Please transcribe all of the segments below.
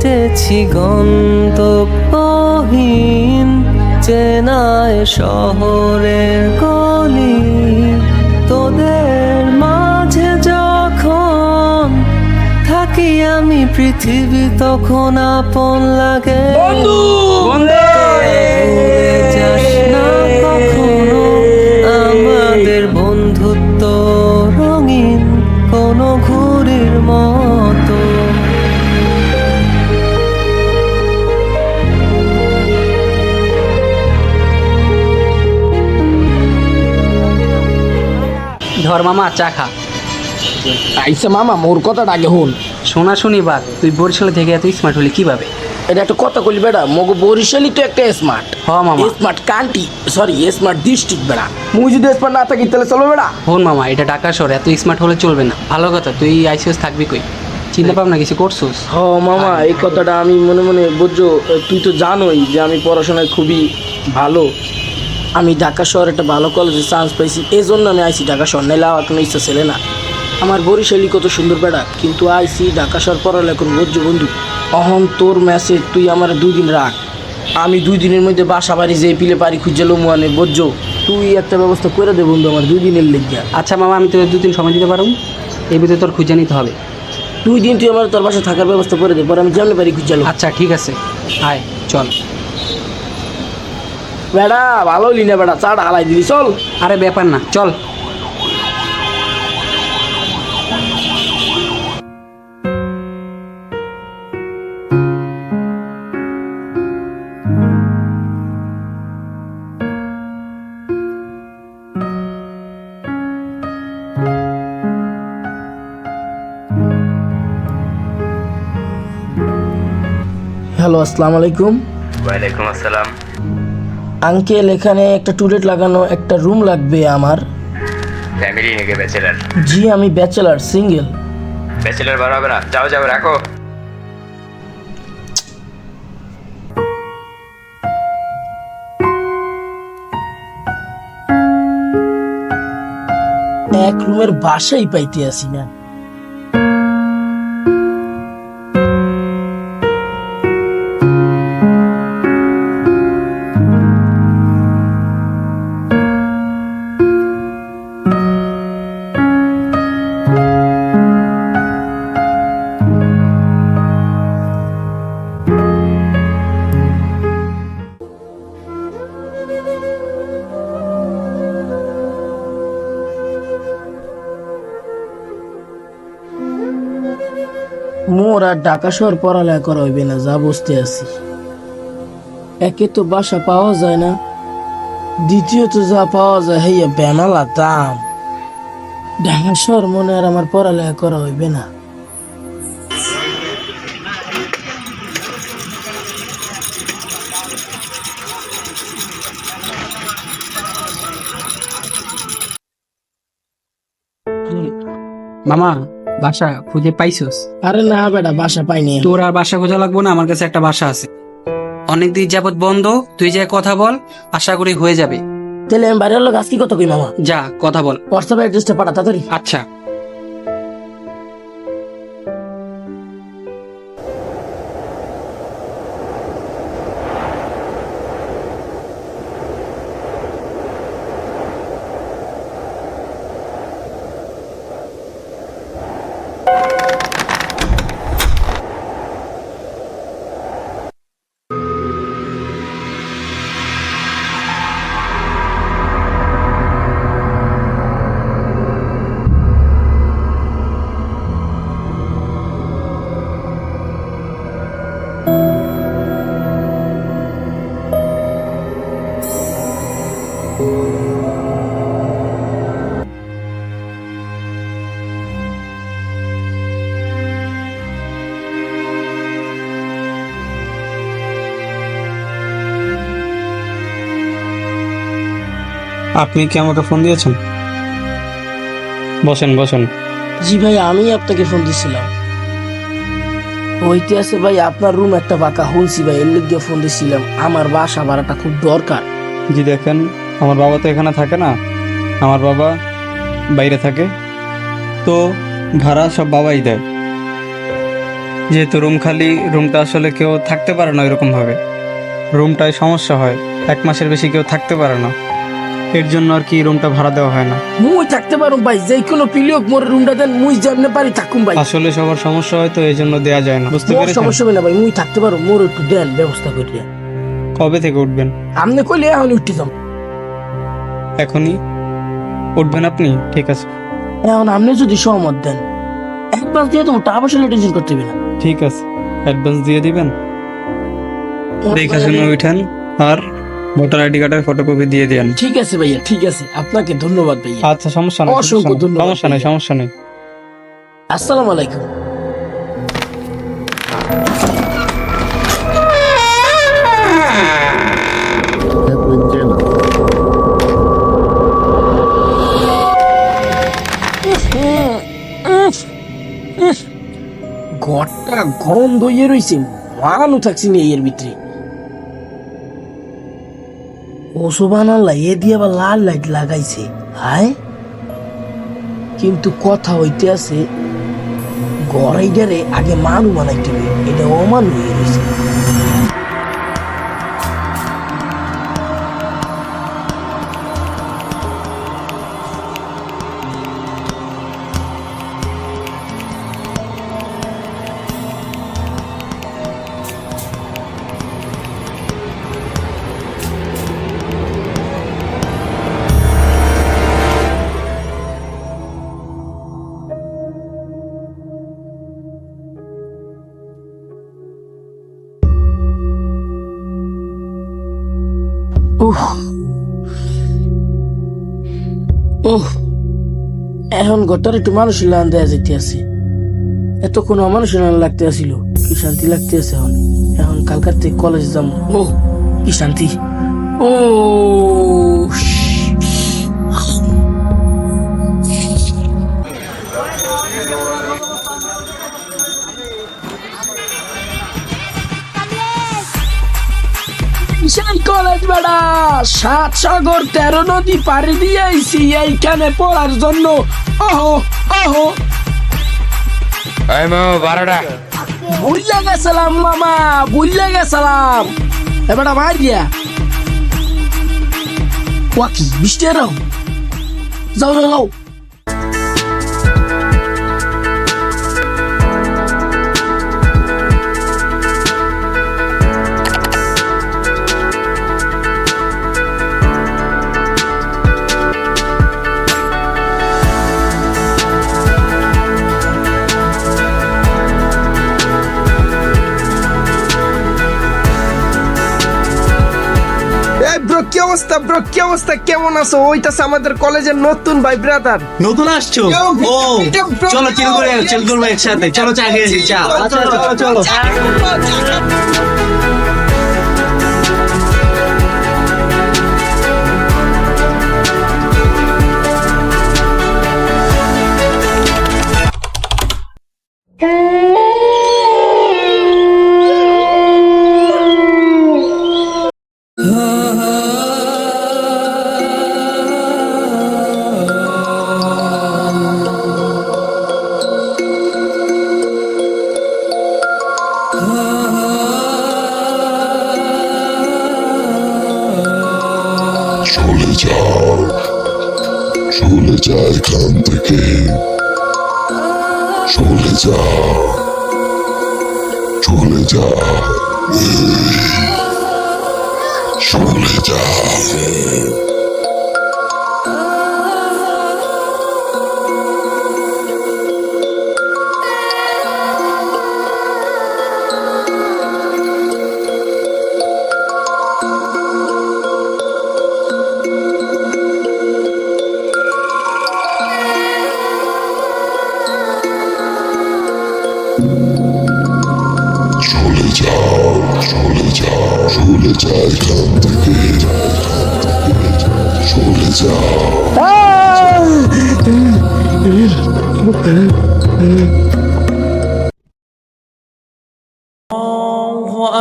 হেঁটেছি গন্তব্যহীন চেনায় শহরের গলি, তোদের মাঝে যখন থাকি আমি পৃথিবী তখন আপন লাগে। বন্ধু ভুলে যাস না কখনো আমাদের বন্ধুত্ব রঙিন কোনো ঘুড়ির মতো। ধর মামা চা খা। আইসা মামা মোর কথাটা আগে হন। শোনাশুনি বাদ, তুই বরিশালে থেকে এত স্মার্ট হলি কিভাবে? এটা একটা কথা কইলি বেটা, মগো বরিশালই তো একটা স্মার্ট। হ মামা। Smart country, sorry smart district বেটা। মুই যদি স্মার্ট না থাকি তাহলে চলবে বেটা? হন মামা, এটা ঢাকা শহর, এত স্মার্ট হলে চলবে না। ভালো কথা, তুই আইসিএস থাকবি কই? চিন্তা ভাবনা কিছু করছোস? হ মামা, এই কথাটা আমি মনে মনে বুঝছো। তুই তো জানোই যে আমি পড়াশোনায় খুবই ভালো। আমি ঢাকা শহরে একটা ভালো কলেজে চান্স পাইছি, এই জন্য আমি আইসি ঢাকা শহর, নাইলে আমার কোনো ইচ্ছা ছিল না। আমার বরিশালী কত সুন্দর বেড়া, কিন্তু আইসি ঢাকা শহর পড়ালে এখন বুঝছো বন্ধু। অহন তোর মেসেজ তুই আমার 2 দিন রাখ, আমি 2 দিনের মধ্যে বাসা বাড়ি যেয়ে পিলে পারি খুঁজে লোমানে বুঝছো। তুই একটা ব্যবস্থা করে দে বন্ধু আমার 2 দিনের লেগে। আচ্ছা মামা, আমি তোর 2 দিন সময় দিতে পারবো, এই ভিতরে তোর খুঁজে নিতে হবে। 2 দিন তুই আমার তোর বাসা থাকার ব্যবস্থা করে দে, পরে আমি যেমন পারি খুঁজে লো। আচ্ছা ঠিক আছে, আয় চল। বেড়া ভালো হলি না বেড়া, চাটা হালাই দিলি চল। আরে ব্যাপার না, চল। হ্যালো, আসসালামু আলাইকুম। ওয়ালাইকুম আসসালাম। আঙ্কেল, এখানে একটা টুলেট লাগানো একটা রুম লাগবে আমার। ফ্যামিলি নাকি ব্যাচেলার? জি আমি ব্যাচেলার, সিঙ্গেল। ব্যাচেলার বার হবে না, যাও যাও রাখো। এক রুমের বাসাই পাইতে আসি না। মোর আর ঢাকা শহর পড়ালেখা করা হইবে না, যা বসতে আছি। একে তো বাসা পাওয়া যায় না, দ্বিতীয়ত যা পাওয়া যায় হইয়া বেমালা দাম। ঢাকা শহর মনে আর আমার পড়ালেখা করা হইবে না। মামা, বাসা খুঁজে পাইছোস? আরে না বেটা, বাসা পাইনি। তোর আর বাসা খোঁজা লাগবো না, আমার কাছে একটা বাসা আছে, অনেকদিন যাবত বন্ধ। তুই যে কথা বল, আশা করি হয়ে যাবে। তাহলে আমি বাইরের লোক আজকে কত কই মামা? যা কথা বল। হোয়াটসঅ্যাপে অ্যাড্রেসটা পাঠা তাড়াতাড়ি। আচ্ছা। আপনি কি আমাকে ফোন দিয়েছেন? বসেন বসেন। জি ভাই, আমি আপনাকে ফোন দিছিলাম। হইতে আছে ভাই, আপনার রুম একটা ফাঁকা শুনছি ভাই, এর লিগে ফোন দিছিলাম। আমার বাসা ভাড়াটা খুব দরকার। জি দেখেন, আমার বাবা তো এখানে থাকে না, আমার বাবা বাইরে থাকে, তো ভাড়া সব বাবাই দেয়। যেহেতু রুম খালি, রুমটা আসলে কেউ থাকতে পারে না এরকম ভাবে, রুমটায় সমস্যা হয়, 1 মাসের বেশি কেউ থাকতে পারে না, এর জন্য আর কি রুমটা ভাড়া দেওয়া হয় না। মুই থাকতে পারো ভাই, যে কোনো পিলিয়ক মোর রুমটা দেন, মুই যেমনে পারি থাকুম ভাই। আসলে সবার সমস্যা হয় তো এই জন্য দেওয়া যায় না, বুঝতে মোর পেরেছেন? সমস্যা হবে না ভাই, মুই থাকতে পারো, মোর একটু দেন ব্যবস্থা করিয়া। কবে থেকে উঠবেন? আপনি কইলে এখন উঠতে যাম। এখনই উঠবেন আপনি? ঠিক আছে, এখন আপনি যদি সহমত দেন, একবার দিয়ে তোমার টাকা পয়সা নিয়ে টেনশন করতে হবে না। ঠিক আছে, অ্যাডভান্স দিয়ে দিবেন। দেখে শুনে উঠেন, আর ভোটার আইডি কার্ডের ফটোকপি দিয়ে দেন। ঠিক আছে ভাইয়া, ঠিক আছে, আপনাকে ধন্যবাদ ভাইয়া। আচ্ছা, সমস্যা নেই, অসংখ্য ধন্যবাদ সমস্যা নেই, ভাইয়া। সমস্যা নেই। আসসালামু আলাইকুম। ঘরটা গরম দইয়ে রয়েছে, মানু থাকছি না এর ভিতরে। ও সুবহানাল্লাহ, এ দিয়ে আবার লাল লাইট লাগাইছে। হায়, কিন্তু কথা হইতে আছে, গড়াইডারে আগে মানু বানাইতে হবে, এটা অমানু হয়ে রয়েছে। উহ উহ, এখন গতরে একটু মানুষের লান দেয়া যেতে আছে, এত কোনো অমানুষের লান লাগতে আসিল, কি শান্তি লাগতে আছে। এখন এখন কালকার থেকে কলেজ যাবো, ও কি শান্তি। ও বিশাল কলেজ বেড়া, 7 সাগর 13 নদী পাড়ি দিয়ে আইছি এইখানে পড়ার জন্য। ওহো ওহো, এই মো 12টা। ভুললে গেছিলাম মামা, ভুললে গেছিলাম। এবারটা মার গিয়া ওয়াকি বৃষ্টি এরাও, যাও যাও যাও। ব্রো কি অবস্থা, ব্রো কি অবস্থা, কেমন আছো? ওইটাছে আমাদের কলেজের নতুন ভাই ব্রাদার। নতুন আসছো? ও চলো চিল করে চিল করবো একসাথে, চলো চা খেয়েছি, চা, চলো চলো চলো। চলে যাও, চলে যা এখান থেকে, চলে যা, চলে যা, চলে যা। চলে যাও, চলে যাও, চলে যা এখান থেকে, চলে যাও।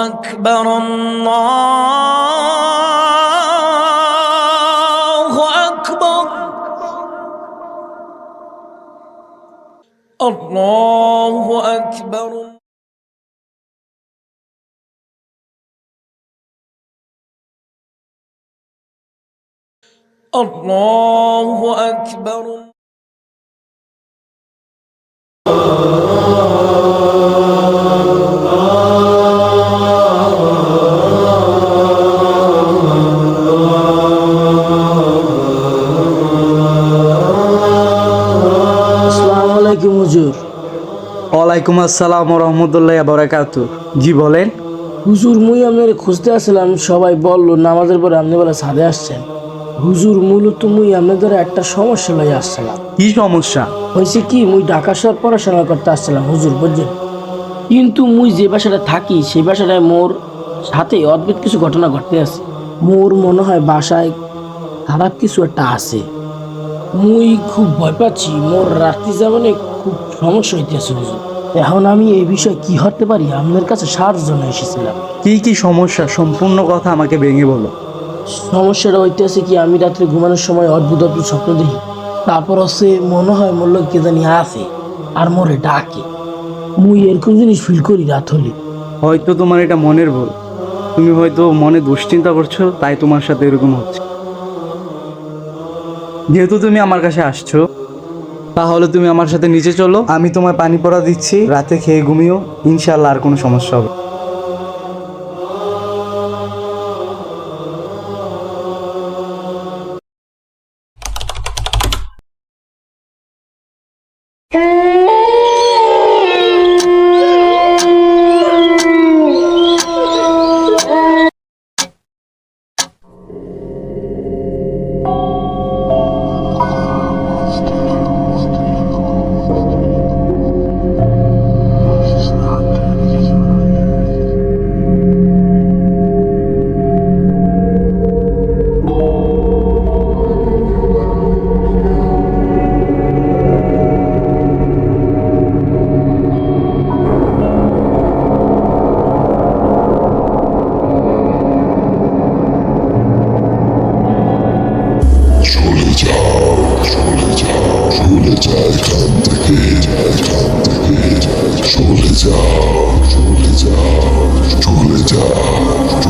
أكبر الله أكبر الله أكبر الله أكبر আসসালামু আলাইকুম হুজুর। ওয়ালাইকুম আসসালাম রহমতুল্লাহ বারাকাতু। জি বলেন। হুজুর মুই আপনার খুঁজতে আসছিলাম, সবাই বললো নামাজের পরে আপনি বলে ছাদে আসছেন। হুজুর মূলত মুই আপনাদের একটা সমস্যা লই আসছিলাম। কি সমস্যা? হয়েছে কি, মুই ঢাকা শহর পড়াশোনা করতে আসছিলাম হুজুর, বুঝছেন। কিন্তু মুই যে বাসাটা থাকি সেই বাসাটায় মোর সাথে অদ্ভুত কিছু ঘটনা ঘটতে আছে। মোর মনে হয় বাসায় খারাপ কিছু একটা আছে। মুই খুব ভয় পাচ্ছি, মোর রাত্রি যাপনে খুব সমস্যা হইতেছে হুজুর। এখন আমি এই বিষয়ে কি হতে পারি, আপনার কাছে সাহায্যের জন্য এসেছিলাম। কি কি সমস্যা সম্পূর্ণ কথা আমাকে ভেঙে বলো। সমস্যাটা হইতেছে কি, আমি রাত্রে ঘুমানোর সময় অদ্ভুত অদ্ভুত স্বপ্ন দেখি। তারপর হচ্ছে মনে হয় মোর লোক কে জানি আছে আর মোরে ডাকে। মুই এরকম জিনিস ফিল করি রাত হলে। হয়তো তোমার এটা মনের ভুল, তুমি হয়তো মনে দুশ্চিন্তা করছো, তাই তোমার সাথে এরকম হচ্ছে। যেহেতু তুমি আমার কাছে আসছো, তাহলে তুমি আমার সাথে নিচে চলো, আমি তোমার পানি পড়া দিচ্ছি, রাতে খেয়ে ঘুমিও, ইনশাল্লাহ আর কোনো সমস্যা হবে। চলে যাও, চলে যাও, চলে যা এখান থেকে, চলে যাও, চলে যাও, চলে যাও, চলে যাও, চলে যাও।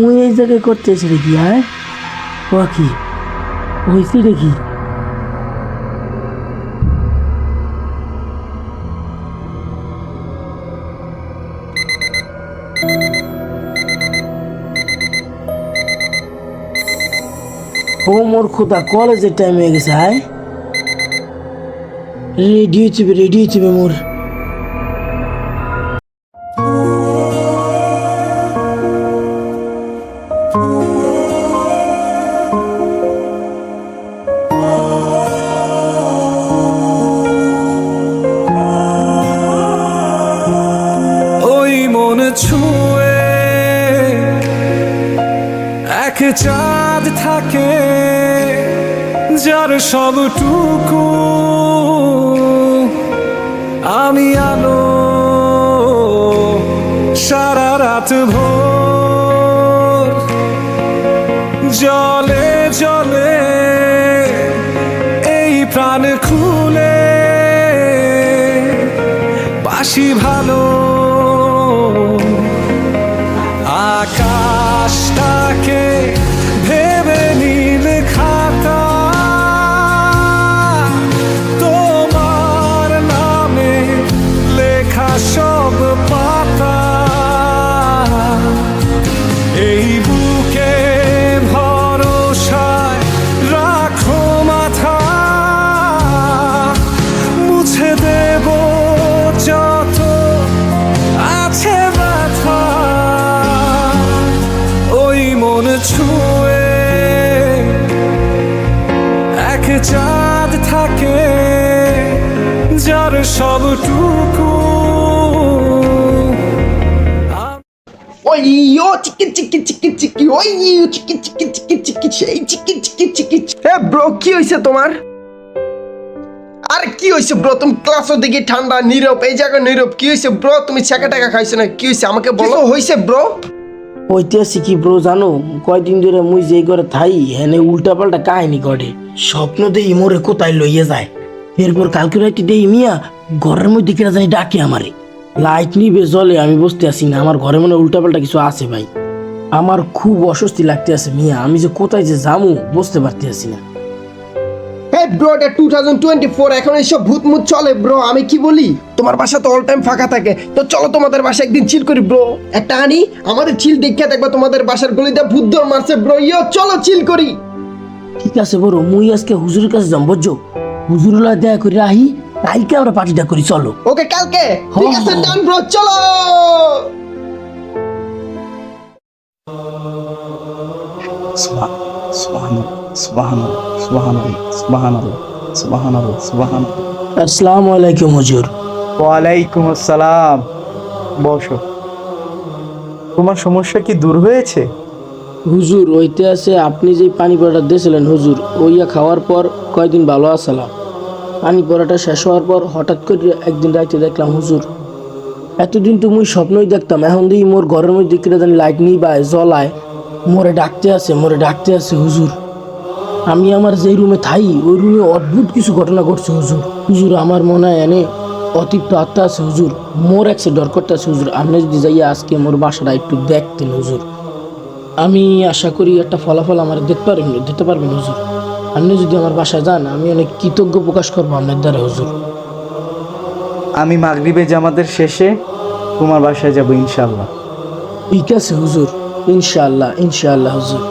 মুই এই জায়গায় করতেছি দেখি, হ্যাঁ ও কি হয়েছে দেখি। ও মোর খোদা, কলেজের টাইম হয়ে গেছে। হ্যাঁ রেডি হইতে মোর। ওই মন ছুঁয়ে এক চাঁদ থাকে, যার সবটুকু আমি আলো, সারা রাত ভোর জলে জলে এই প্রাণ খুলে বাসি ভালো। আকাশ থাকে ভেবে নীল খাতা, তোমার নামে লেখা সব পাতা, এই বুকে ভরসায় রাখো মাথা, মুছে দেব যত আছে ব্যথা, ওই মন ছুঁয়ে এক চাঁদ থাকে যার সবটুকু ওই ও চিকি চিকি চিকি চিকি, ওই চিকি চিকি চিকি চিকি, সেই চিকি চিকি চিকি। ব্রো কি হয়েছে তোমার? আরে কি হয়েছে ব্রো? তুমি ক্লাসও দেখি ঠান্ডা, নীরব, এই জায়গায় নীরব। কি হয়েছে ব্রো? তুমি ছেঁকা টাকা খাইছো না? কি হয়েছে আমাকে বলো। হয়েছে ব্রো? ঐতিহাসিক কি ব্রো জানো, কয়দিন ধরে মুই যেই করে থাই হেনে উল্টা পাল্টা কাহিনী ঘটে। স্বপ্ন দেই মোরে কোথায় লইয়ে যায়, এরপর কালকে রাতে দেই মিয়া ঘরের মধ্যে কেনা জানি ডাকে আমারে। লাইট নিবে জলে, আমি বসতে আসি না, আমার ঘরে মনে উল্টা পাল্টা কিছু আছে ভাই। আমার খুব অস্বস্তি লাগতে আছে মিয়া, আমি যে কোথায় যে যামু বুঝতে পারতে আসি না। ব্রো এটা 2024, এখন এইসব ভূত মুত চলে ব্রো। আমি কি বলি, তোমার বাসা তো অল টাইম ফাঁকা থাকে, তো চলো তোমাদের বাসা একদিন চিল করি ব্রো। একটা আনি আমাদের চিল দেখে দেখবা তোমাদের বাসার গলিতে ভূত দর মারছে ব্রো। ইয়ো চলো চিল করি। ঠিক আছে বড়, মুই আজকে হুজুরের কাছে যাম বুঝছো, হুজুরুল্লাহ দেয়া করে আহি, কালকে আমরা পার্টিটা করি চলো। ওকে কালকে ঠিক আছে, ডান ব্রো চলো। আসসালামু আলাইকুম হুজুর। ওয়ালাইকুম আসসালাম। বসো। তোমার সমস্যা কি দূর হয়েছে? হুজুর ওইতে আছে আপনি যে পানি পড়াটা দিয়েছিলেন হুজুর, ওইয়া খাওয়ার পর কয়দিন ভালো আসলাম। পানি পড়াটা শেষ হওয়ার পর হঠাৎ করে একদিন রাইতে দেখলাম হুজুর, এতদিন তো মুই স্বপ্নই দেখতাম, এখন দেখি মোর ঘরের মধ্যে কিনা জানি লাইট নিবায় জ্বলায়, মোরে ডাকতে আছে হুজুর। আমি আমার যে রুমে থাই ওই রুমে অদ্ভুত কিছু ঘটনা ঘটছে হুজুর। হুজুর আমার মনে হয় এনে অতিরিক্ত আত্মা আছে হুজুর, মোর একসে ডর করতে আছে হুজুর। আপনি যদি যাইয়া আজকে মোর বাসাটা একটু দেখতেন হুজুর, আমি আশা করি একটা ফলাফল আমার দিতে পারবেন হুজুর। আপনি যদি আমার বাসায় যান আমি অনেক কৃতজ্ঞ প্রকাশ করবো আপনার দ্বারা হুজুর। আমি মাগরিবে জামাতের শেষে তোমার বাসায় যাব ইনশাআল্লাহ। ঠিক আছে হুজুর, ইনশাআল্লাহ ইনশাআল্লাহ হুজুর।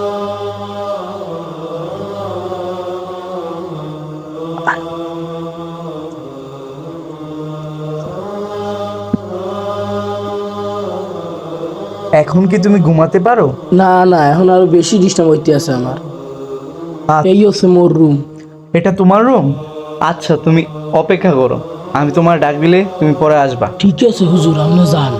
এখন কি তুমি ঘুমাতে পারো? না না, এখন আরো বেশি ডিস্টার্ব হইতে আছে আমার। আচ্ছা। এই হচ্ছে মোর রুম। এটা তোমার রুম? আচ্ছা তুমি অপেক্ষা করো, আমি তোমার ডাক দিলে তুমি পরে আসবা। ঠিক আছে হুজুর, আপনি যান।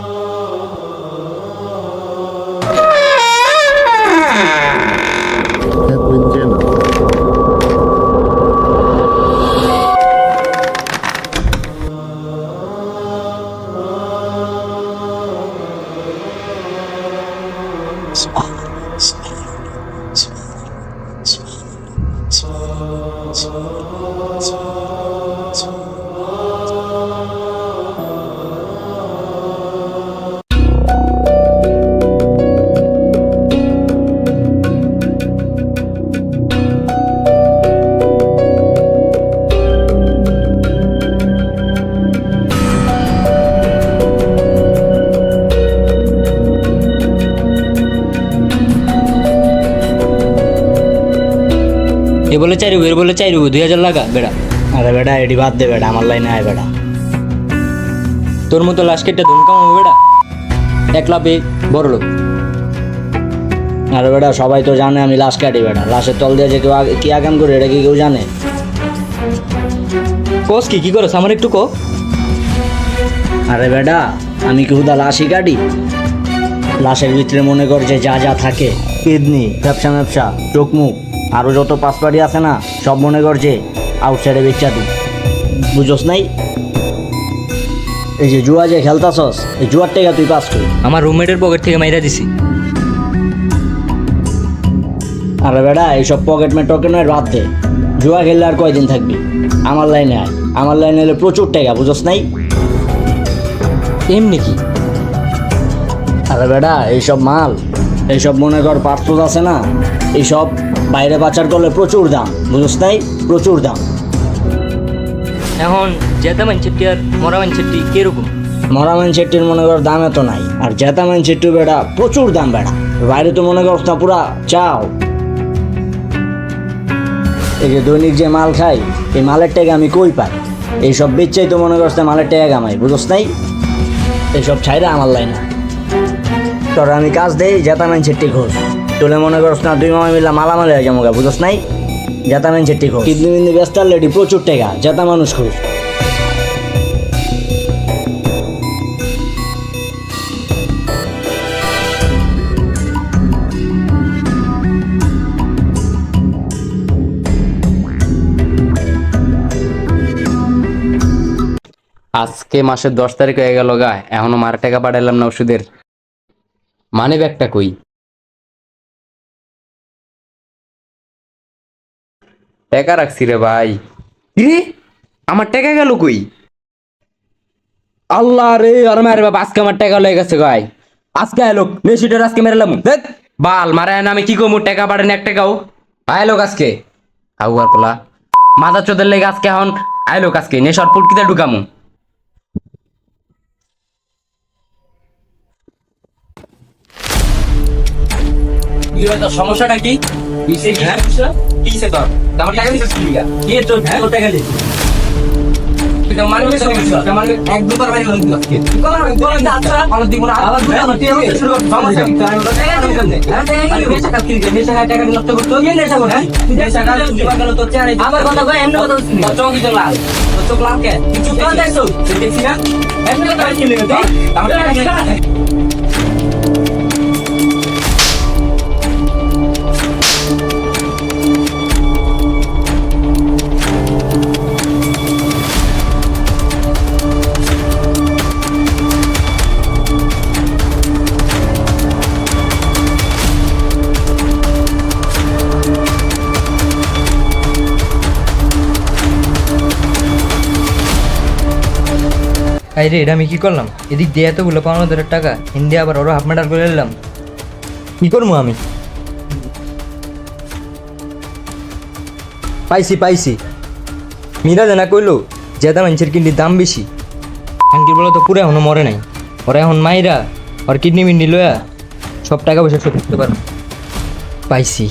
এ বলে চাইরু, এর বলে চাইরু, 2000 লাগা বেড়া। আরে বেটা এডি বাদ দে বেটা, আমার লাইনে আয় বেটা। তোর মতো লাশ কেটে ধুম কামাবো বেড়া, একলা পেয়ে বড় লোক। আরে বেটা সবাই তো জানে আমি লাশ কাটি বেটা, লাশের তল দিয়ে যে কেউ কি আগাম করে এটা কি কেউ জানে? কোস কি করস আমার একটু কো। আরে বেটা আমি কি হুদা লাশই কাটি? লাশের ভিতরে মনে কর যে যা যা থাকে, কিডনি, ব্যবসা, চোখ মুখ, আরও যত পাসপাড়ি আছে না, সব মনে কর যে আউটসাইডে বেচা তুই, বুঝোস নাই? এই যে জুয়া যে খেলতাছস, এই জুয়ার টাকা তুই পাস করি। আমার রুমমেটের পকেট থেকে মাইরা দিছি। আরে বেটা এইসব পকেট টকেটের বাদ দে, জুয়া খেললে আর কয়দিন থাকবি? আমার লাইনে আয়, আমার লাইনে এলে প্রচুর টাকা, বুঝোস নাই? এমনি কি? আরে বেটা এইসব মাল এইসব মনে কর পাসপোর্ট আছে না, এইসব বাইরে পাচার করলে প্রচুর দাম, বুঝছ নাই? প্রচুর দাম। এখন জেতা মানছেটি আর মরা মানছেটি কিরকম? মরামান চেট্টির মনে কর দাম এত নাই, আর জেতামান চেট্টু বেড়া প্রচুর দাম বেড়া। বাইরে তো মনে কর না পুরা চাও। এই যে দৈনিক যে মাল খাই, এই মালের টাকা আমি কই পাই? এইসব বেচাই তো মনে করছে মালের টাকা কামাই, বুঝছ নাই? এইসব ছাইরা আমার লাই না। তোর আমি কাজ দেই, জেতামান চেট্টি খোঁজ। তোলে মনে করছ না দুই মামা মিলা মালামাল হয়ে যাবো, বুঝছ নাই? জেতামান চেট্টি খোঁজ। কিডনি মিডনি ব্যস্ত লেডি প্রচুর টাকা, জেতা মানুষ খোঁজ। আজকে মাসের 10 তারিখ হয়ে গেল গা, এখনো মার টাকা পাঠাইলাম না ওষুধের। মানি ব্যাগটা কই? টাকা রাখছি রে ভাই। রে আমার টাকা গেল কই? আল্লাহ রে, আর মারে বাবা, আজকে আমার টাকা লয়ে গেছে গাই। আজকে আয় লোক, মেশিটার আজকে মেরেলাম। দেখ বাল মারে না, আমি কি করবো? টাকা পাঠান 1 টাকাও। আয় লোক আজকে আউয়ার পোলা মাথা চোদের লেগে আজকে এখন আয় লোক আজকে নেশার পুটকিতে ঢুকামু। সমস্যাটা কি? কিসে তোর আমার টাকা দিছিস কি লিগা? কি তোর টাকা দিছিস? রে এটা আমি কি করলাম? এদিক দিয়ে এতগুলো 15,000 টাকা, হিন্দি আবার ওরা হাফ মেডাল করে এলাম। কি করবো আমি? পাইছি মীরা জানা কইলো জেদা মানুষের কিডনির দাম বেশি। আঙ্কির বলে তো পুরো এখনো মরে নাই। ওরা এখন মাইরা ওর কিডনি মিডনি লয়া সব টাকা পয়সা শোধ করতে পারো। পাইছি।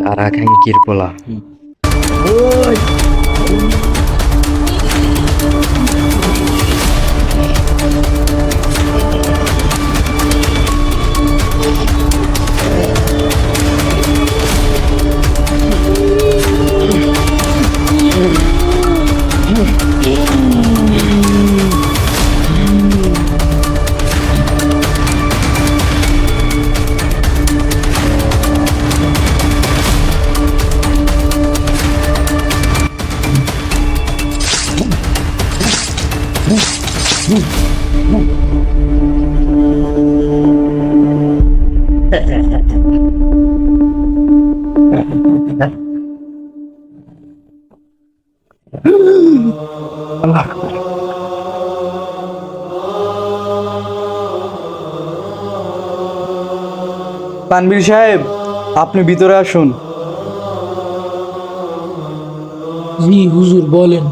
তারা খাঙ্কির পোলা। তানভীর সাহেব, আপনি ভিতরে আসুন। জি হুজুর বলেন।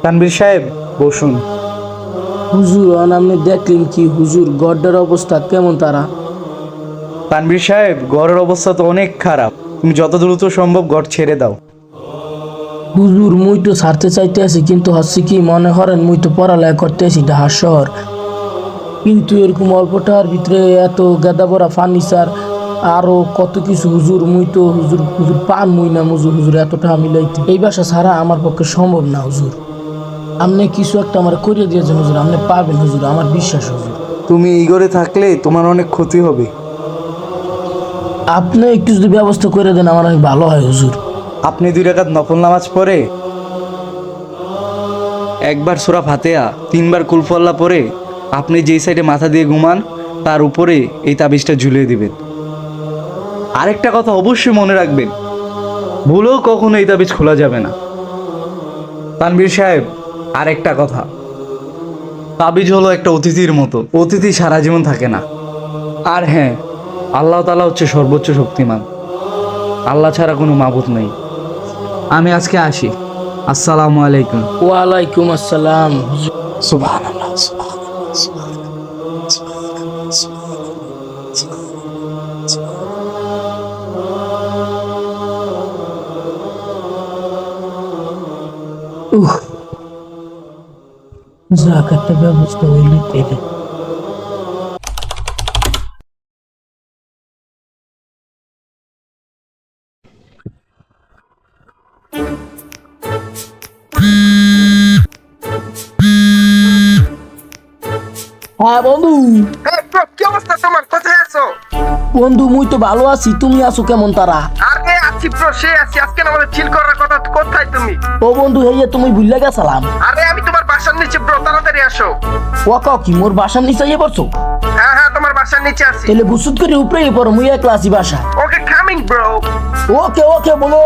তানভীর সাহেব বসুন। হুজুর আপনি দেখলেন কি হুজুর গড্ডার অবস্থা কেমন তারা? তানভীর সাহেব, ঘরের অবস্থা তো অনেক খারাপ। তুমি যত দ্রুত সম্ভব ঘর ছেড়ে দাও। হুজুর মুই তো ছাড়তে চাইতে আছি, কিন্তু হচ্ছে কি মনে করেন মুই তো পড়ালেখা করতে আছি ঢাকা শহর, কিন্তু এরকম অল্পটার ভিতরে এত গাদা ভরা ফার্নিচার আরো কত কিছু হুজুর মুই তো হুজুর হুজুর পান মুই না হুজুর এতটা মিলাইতে এই বাসা ছাড়া আমার পক্ষে সম্ভব না হুজুর। আপনি কিছু একটা আমার করিয়ে দিয়েছেন হুজুর, আপনি পাবেন হুজুর, আমার বিশ্বাস হুজুর। তুমি এই ঘরে থাকলে তোমার অনেক ক্ষতি হবে। আপনি একটু যদি ব্যবস্থা করে দেন আমার অনেক ভালো হয় হুজুর। আপনি 2 রাকাত নফল নামাজ পড়ে, একবার সূরা ফাতিহা 3 বার কুল আল্লাহ পড়ে আপনি যেই সাইডে মাথা দিয়ে ঘুমান তার উপরে এই তাবিজটা ঝুলিয়ে দিবেন। আরেকটা কথা অবশ্যই মনে রাখবেন, ভুলেও কখনো এই তাবিজ খোলা যাবে না। তানভীর সাহেব, আরেকটা কথা, তাবিজ হলো একটা অতিথির মতো, অতিথি সারা জীবন থাকে না। আর হ্যাঁ, আল্লাহ তাআলা হচ্ছে সর্বোচ্চ শক্তিমান, আল্লাহ ছাড়া কোনো মাবুদ নেই। আমি আজকে আসি, আসসালামু আলাইকুম। ওয়ালাইকুম আসসালাম। সুবহানাল্লাহ। যাক, একটা ব্যবস্থা হইলে পেরে। হ্যাঁ বন্ধু। কি অবস্থা তোমার? কোথায় আছো? বন্ধু মুই তো ভালো আছি, তুমি আছো কেমন তারা? আরে আছি ব্রো, সে আছি। আজকে আমাদের চিল করার কথা। কোথায় তুমি? ও বন্ধু, হেয়ে তুমি ভুলে গেছিলাম। আরে আমি তোমার বাসার নিচে ব্রো, তাড়াতাড়ি আসো। ও কাও কি মোর বাসার নিচে গিয়ে পড়ছো? হ্যাঁ হ্যাঁ, তোমার বাসার নিচে আছি। তাহলে বুসুত করে উপরে পড়ো, মুই একলা আছি বাসা। ওকে, কামিং ব্রো। ওকে ওকে বলো।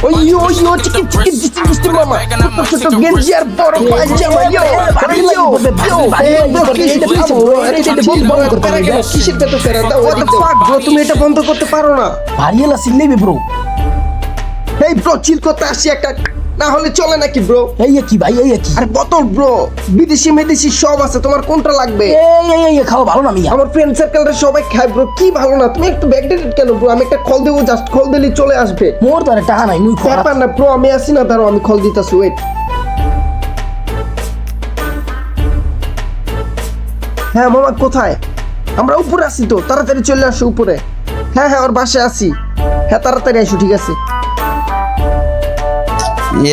ওইয়ো চিকেন চিকেন মামা, ছোট ছোট গেঞ্জি আর বড় পায়জামা। কিসের বেতন ফেরা দাও? What the fuck bro, তুমি এটা বন্ধ করতে পারো না? ভারী এলা সিলেবি ব্রো। এই ব্রো, চিল করতে আসি একটা, না হলে চলে নাকি ব্রো? এই কি ভাই, এই কি? আরে বোতল ব্রো, বিদেশি মেদেশি সব আছে, তোমার কোনটা লাগবে? এই খাওয়া ভালো না মিয়া। আমার ফ্রেন্ড সার্কেলটা সবাই খায় ব্রো, কি ভালো না? তুমি একটু ব্যাকডেটেড কেন ব্রো? আমি একটা কল দেবো, জাস্ট কল দিলেই চলে আসবে। মোর তারে টাকা নাই, মুই খরা। ব্যাপার না ব্রো, আমি আসি না, দাঁড়াও আমি কল দিতেছি, ওয়েট। হ্যাঁ মামা, কোথায়? আমরা উপরে আসি তো, তাড়াতাড়ি চলে আসো উপরে। হ্যাঁ হ্যাঁ, ওর বাসায় আসি। হ্যাঁ তাড়াতাড়ি আসো, ঠিক আছে।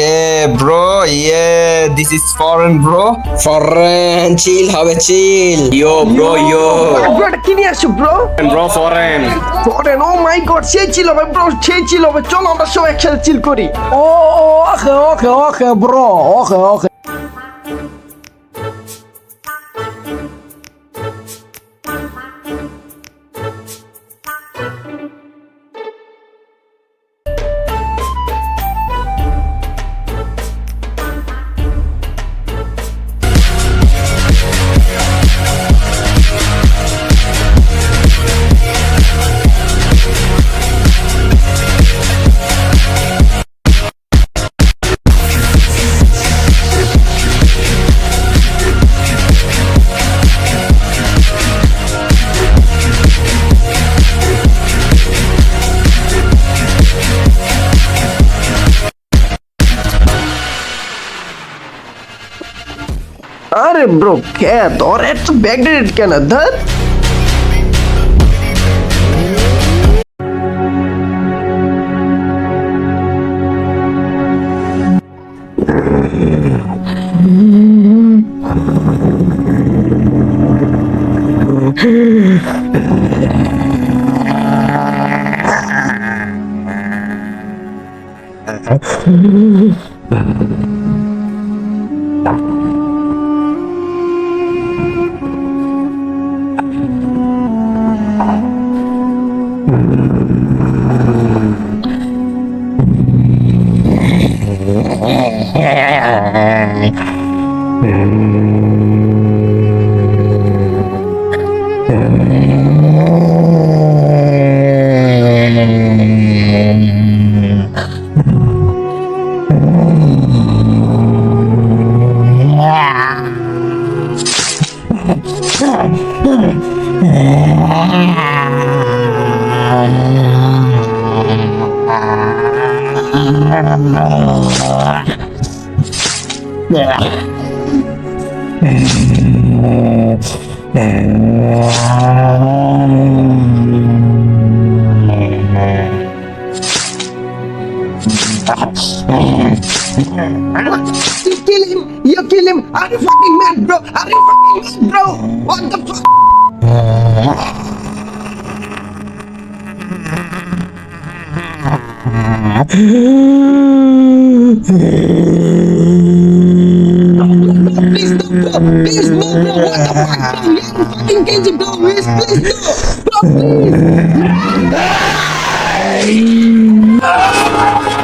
Yeah, bro. Yeah, this is foreign, bro. Foreign, chill, have a chill. Yo, bro, yo. Bro, এটা কি নিয়ে আসো ব্রো? Bro, foreign. ফরেন, ও মাই গড, সেই ছিল ভাই ব্রো, সেই ছিল ভাই। চলো আমরা সবাই একসাথে চিল করি। ওকে ব্রো, ওকে। আরে ব্রো, কে তোর এত ব্যাকডেটেড কেন? ধর You kill him! You kill him! Are you fucking mad, bro? Are you fucking mad, bro? What the fuck? Please don't, bro. Please no, bro. What the fuck, bro? You fucking crazy, bro. Please, please no. Bro, please.